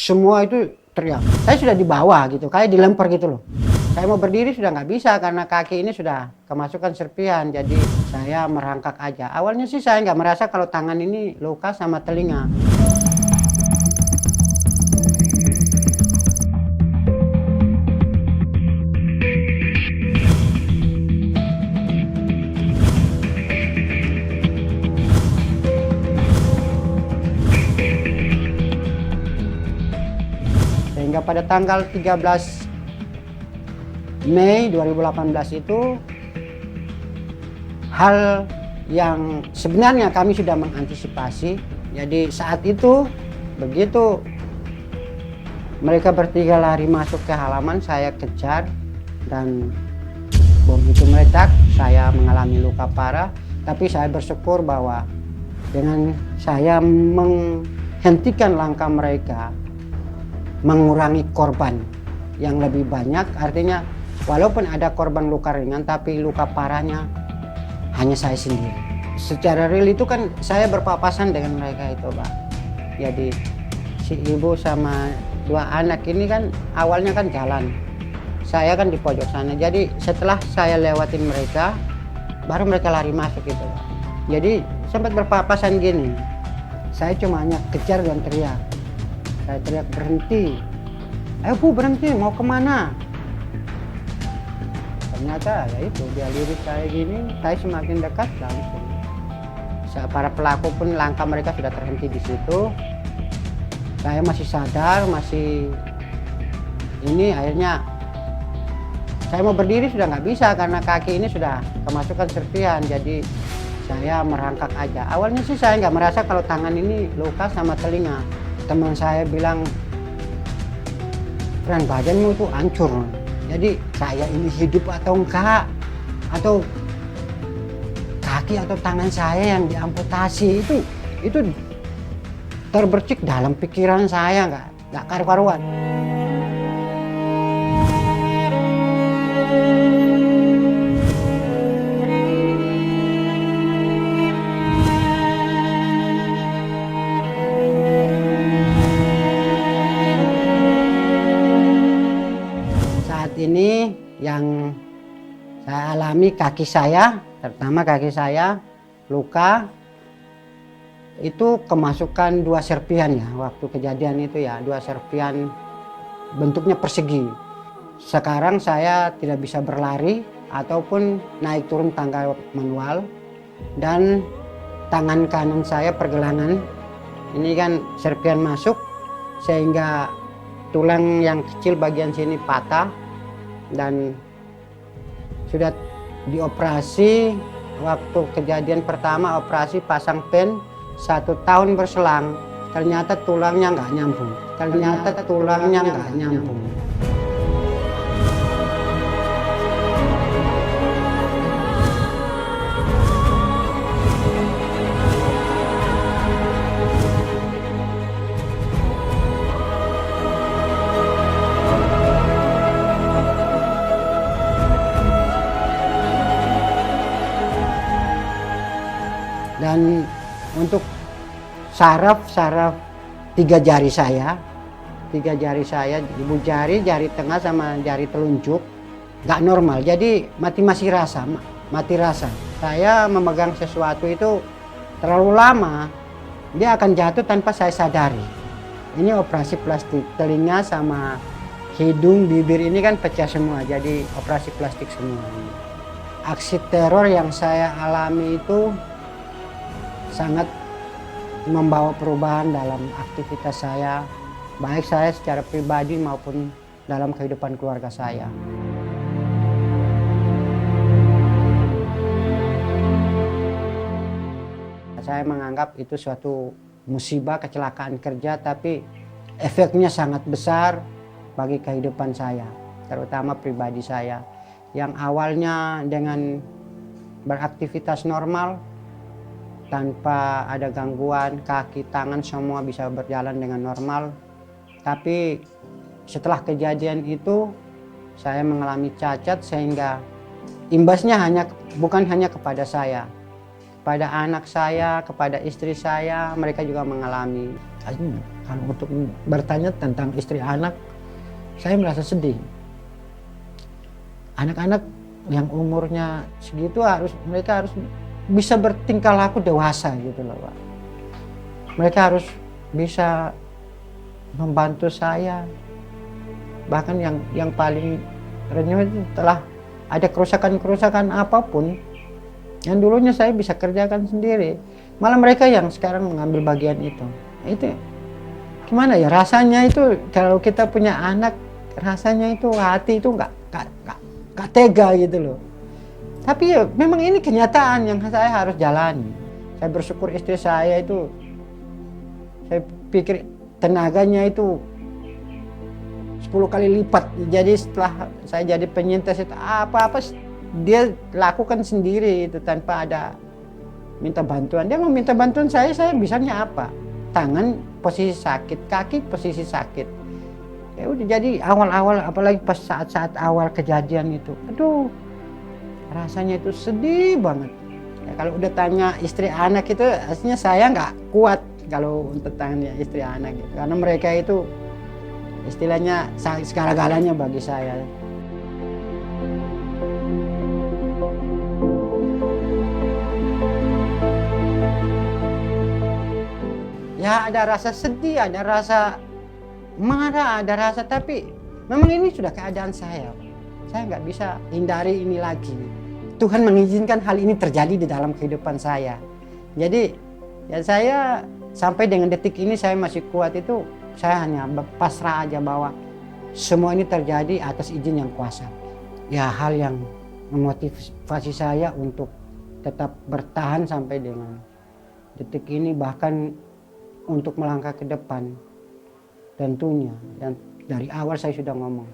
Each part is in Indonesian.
semua itu teriak. Saya sudah di bawah gitu, kayak dilempar gitu loh. Saya mau berdiri sudah nggak bisa karena kaki ini sudah kemasukan serpihan, jadi saya merangkak aja. Awalnya sih saya nggak merasa kalau tangan ini luka sama telinga. Sehingga pada tanggal 13 Mei 2018 itu hal yang sebenarnya kami sudah mengantisipasi. Jadi saat itu begitu mereka bertiga lari masuk ke halaman, saya kejar dan bom itu meledak. Saya mengalami luka parah, tapi saya bersyukur bahwa dengan saya menghentikan langkah mereka, mengurangi korban yang lebih banyak, artinya walaupun ada korban luka ringan tapi luka parahnya hanya saya sendiri. Secara real itu kan saya berpapasan dengan mereka itu, Pak. Jadi si ibu sama dua anak ini kan awalnya kan jalan, saya kan di pojok sana. Jadi setelah saya lewatin mereka baru mereka lari masuk gitu, Pak. Jadi sempat berpapasan gini, saya cuma hanya kejar dan teriak. Saya teriak, berhenti, ayo Bu berhenti, mau kemana? Ternyata ya itu dia lirik saya gini, saya semakin dekat langsung. Para pelaku pun langkah mereka sudah terhenti di situ. Saya masih sadar, masih ini, akhirnya saya mau berdiri sudah nggak bisa karena kaki ini sudah kemasukan serpihan, jadi saya merangkak aja. Awalnya sih saya nggak merasa kalau tangan ini luka sama telinga. Teman saya bilang, "Fran, badanmu itu hancur." Jadi saya ini hidup atau enggak, atau kaki atau tangan saya yang diamputasi, itu terbercik dalam pikiran saya, nggak karu-karuan. Ini yang saya alami, kaki saya, terutama kaki saya luka itu kemasukan 2 serpihan ya, waktu kejadian itu ya, 2 serpihan bentuknya persegi. Sekarang saya tidak bisa berlari ataupun naik turun tangga manual, dan tangan kanan saya pergelangan ini kan serpihan masuk sehingga tulang yang kecil bagian sini patah. Dan sudah dioperasi. Waktu kejadian pertama operasi pasang pen, 1 tahun berselang ternyata tulangnya nggak nyambung. Dan untuk saraf 3 jari saya, ibu jari, jari tengah sama jari telunjuk nggak normal, jadi mati rasa. Saya memegang sesuatu itu terlalu lama, dia akan jatuh tanpa saya sadari. Ini operasi plastik, telinga sama hidung, bibir ini kan pecah semua, jadi operasi plastik semua. Aksi teror yang saya alami itu sangat membawa perubahan dalam aktivitas saya, baik saya secara pribadi maupun dalam kehidupan keluarga saya. Saya menganggap itu suatu musibah, kecelakaan kerja, tapi efeknya sangat besar bagi kehidupan saya, terutama pribadi saya yang awalnya dengan beraktivitas normal tanpa ada gangguan, kaki, tangan semua bisa berjalan dengan normal. Tapi setelah kejadian itu saya mengalami cacat, sehingga imbasnya bukan hanya kepada saya, kepada anak saya, kepada istri saya, mereka juga mengalami. Kalau untuk bertanya tentang istri anak, saya merasa sedih. Anak-anak yang umurnya segitu mereka harus bisa bertingkah laku dewasa gitu loh, Pak. Mereka harus bisa membantu saya. Bahkan yang paling renyah itu telah ada kerusakan-kerusakan apapun yang dulunya saya bisa kerjakan sendiri, malah mereka yang sekarang mengambil bagian itu. Itu gimana ya rasanya itu kalau kita punya anak, rasanya itu hati itu nggak tega gitu loh. Tapi ya memang ini kenyataan yang saya harus jalani. Saya bersyukur istri saya itu, saya pikir tenaganya itu 10 kali lipat. Jadi setelah saya jadi penyintas itu apa-apa dia lakukan sendiri itu tanpa ada minta bantuan. Dia mau minta bantuan saya bisanya apa? Tangan posisi sakit, kaki posisi sakit. Ya udah, jadi awal-awal apalagi pas saat-saat awal kejadian itu, aduh rasanya itu sedih banget. Ya, kalau udah tanya istri anak itu aslinya saya nggak kuat kalau untuk tanya istri anak gitu. Karena mereka itu istilahnya segala-galanya bagi saya. Ya ada rasa sedih, ada rasa marah, ada rasa, tapi memang ini sudah keadaan saya. Saya nggak bisa hindari ini lagi. Tuhan mengizinkan hal ini terjadi di dalam kehidupan saya. Jadi ya saya sampai dengan detik ini saya masih kuat itu, saya hanya pasrah aja bahwa semua ini terjadi atas izin yang kuasa. Ya hal yang memotivasi saya untuk tetap bertahan sampai dengan detik ini, bahkan untuk melangkah ke depan. Tentunya yang dari awal saya sudah ngomong,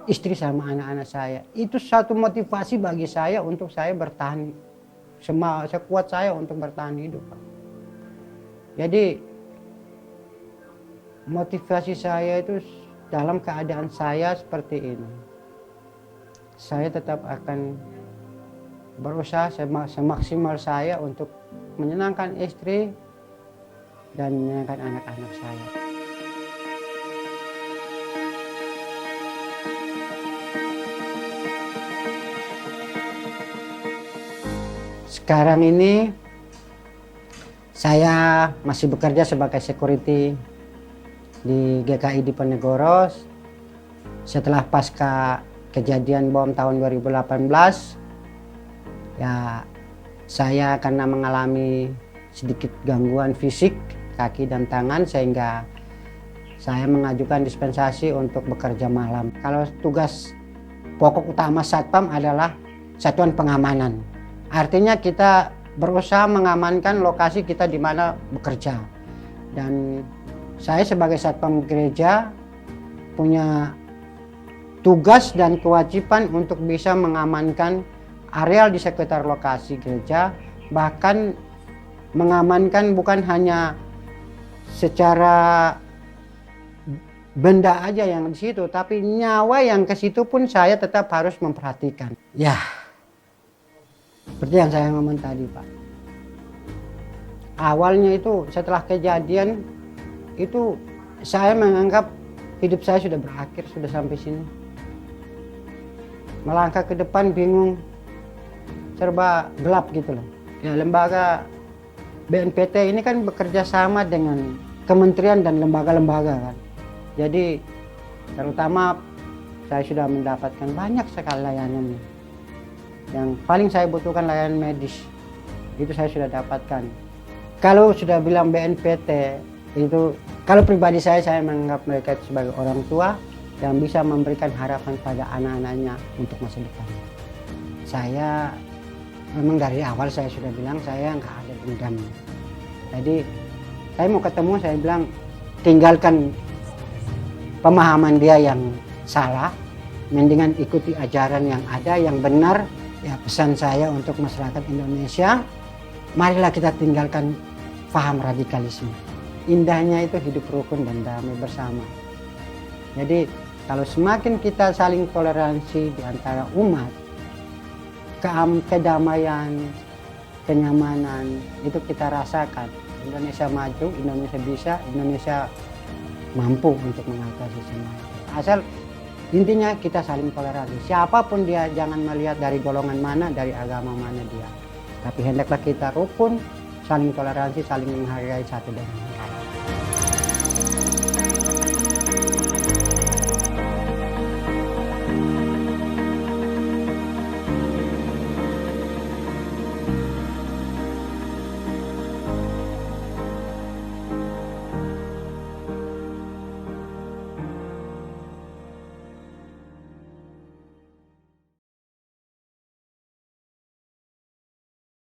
istri sama anak-anak saya itu satu motivasi bagi saya untuk saya bertahan, sekuat saya untuk bertahan hidup. Jadi motivasi saya itu dalam keadaan saya seperti ini, saya tetap akan berusaha semaksimal saya untuk menyenangkan istri dan menyenangkan anak-anak saya. Sekarang ini saya masih bekerja sebagai security di GKI Diponegoro. Setelah pasca kejadian bom tahun 2018, ya saya karena mengalami sedikit gangguan fisik kaki dan tangan sehingga saya mengajukan dispensasi untuk bekerja malam. Kalau tugas pokok utama Satpam adalah satuan pengamanan. Artinya kita berusaha mengamankan lokasi kita di mana bekerja. Dan saya sebagai Satpam gereja punya tugas dan kewajiban untuk bisa mengamankan areal di sekitar lokasi gereja, bahkan mengamankan bukan hanya secara benda aja yang di situ, tapi nyawa yang ke situ pun saya tetap harus memperhatikan. Ya, seperti yang saya ngomong tadi, Pak. Awalnya itu setelah kejadian itu saya menganggap hidup saya sudah berakhir, sudah sampai sini. Melangkah ke depan bingung, serba gelap gitu loh. Ya, lembaga BNPT ini kan bekerja sama dengan kementerian dan lembaga-lembaga kan. Jadi terutama saya sudah mendapatkan banyak sekali layanan. Yang paling saya butuhkan layanan medis, itu saya sudah dapatkan. Kalau sudah bilang BNPT, itu kalau pribadi saya menganggap mereka sebagai orang tua yang bisa memberikan harapan pada anak-anaknya untuk masa depan. Saya memang dari awal saya sudah bilang saya nggak ada dendam. Jadi saya mau ketemu, saya bilang tinggalkan pemahaman dia yang salah, mendingan ikuti ajaran yang ada, yang benar. Ya, pesan saya untuk masyarakat Indonesia, marilah kita tinggalkan paham radikalisme. Indahnya itu hidup rukun dan damai bersama. Jadi kalau semakin kita saling toleransi di antara umat, kedamaian, kenyamanan itu kita rasakan. Indonesia maju, Indonesia bisa, Indonesia mampu untuk mengatasi semua itu. Asal intinya kita saling toleransi. Siapapun dia, jangan melihat dari golongan mana, dari agama mana dia. Tapi hendaklah kita rukun, saling toleransi, saling menghargai satu dengan yang lain.